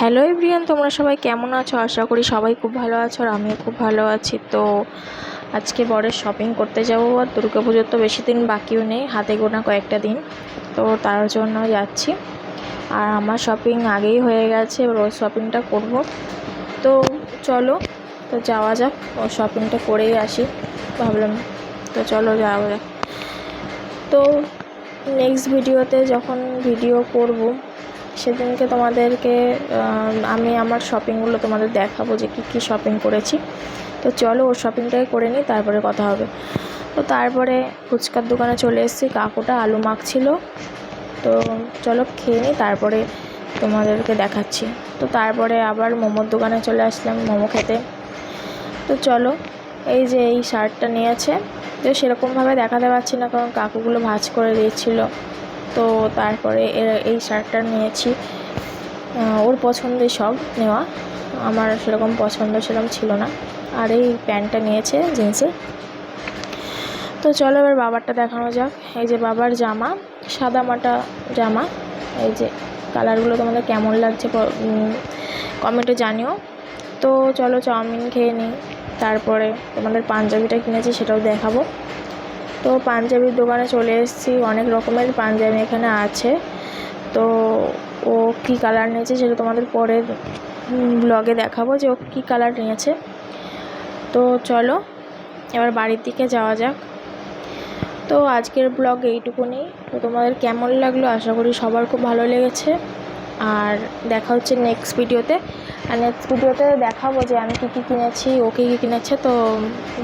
Hello everyone, তোমরা সবাই কেমন আছো? আশা করি সবাই খুব ভালো আছো আর আমিও খুব ভালো আছি। তো আজকে বরের শপিং করতে যাবো। আর দুর্গাপুজোর তো বেশি দিন বাকিও নেই, হাতে গোনা কয়েকটা দিন, তো তার জন্য যাচ্ছি। আর আমার শপিং আগেই হয়ে গেছে, এবার ওর শপিংটা করব। তো চলো, তো যাওয়া যাক, ওর শপিংটা করেই আসি ভাবলাম। তো চলো যাওয়া যাক। তো নেক্সট ভিডিওতে যখন ভিডিও করব সেদিনকে তোমাদেরকে আমি আমার শপিংগুলো তোমাদের দেখাবো যে কী কী শপিং করেছি। তো চলো ওর শপিংটাই করে নিই, তারপরে কথা হবে। তো তারপরে ফুচকার দোকানে চলে এসেছি, কাকুটা আলু মাখছিল। তো চলো খেয়ে নিই, তারপরে তোমাদেরকে দেখাচ্ছি। তো তারপরে আবার মোমোর দোকানে চলে আসলাম মোমো খেতে। তো চলো, এই যে এই শার্টটা নিয়েছে, তো সেরকমভাবে দেখাতে পারছি না কারণ কাকুগুলো ভাঁজ করে দিয়েছিল। তো তারপরে এই শার্টটা নিয়েছি, ওর পছন্দের সব নেওয়া, আমার সেরকম পছন্দ সেরকম ছিল না। আর এই প্যান্টটা নিয়েছে জিন্সের। তো চলো এবার বাবারটা দেখানো যাক। এই যে বাবার জামা, সাদা মাটা জামা। এই যে কালারগুলো তোমাদের কেমন লাগছে কমেন্টে জানিও। তো চলো চাউমিন খেয়ে নিই, তারপরে তোমাদের পাঞ্জাবিটা কিনেছি সেটাও দেখাবো। তো পাঞ্জাবির দোকানে চলে এসেছি, অনেক রকমের পাঞ্জাবি এখানে আছে। তো ও কী কালার নিয়েছে সেটা তোমাদের পরে ব্লগে দেখাবো যে ও কী কালার নিয়েছে। তো চলো এবার বাড়ির দিকে যাওয়া যাক। তো আজকের ব্লগ এইটুকুনি। তো তোমাদের কেমন লাগলো? আশা করি সবার খুব ভালো লেগেছে। আর দেখা হচ্ছে নেক্সট ভিডিওতে। আর নেক্সট ভিডিওতে দেখাবো যে আমি কী কী কিনেছি, ও কী কী কিনেছে। তো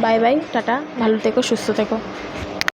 বাই বাই, টাটা, ভালো থেকো, সুস্থ থেকো।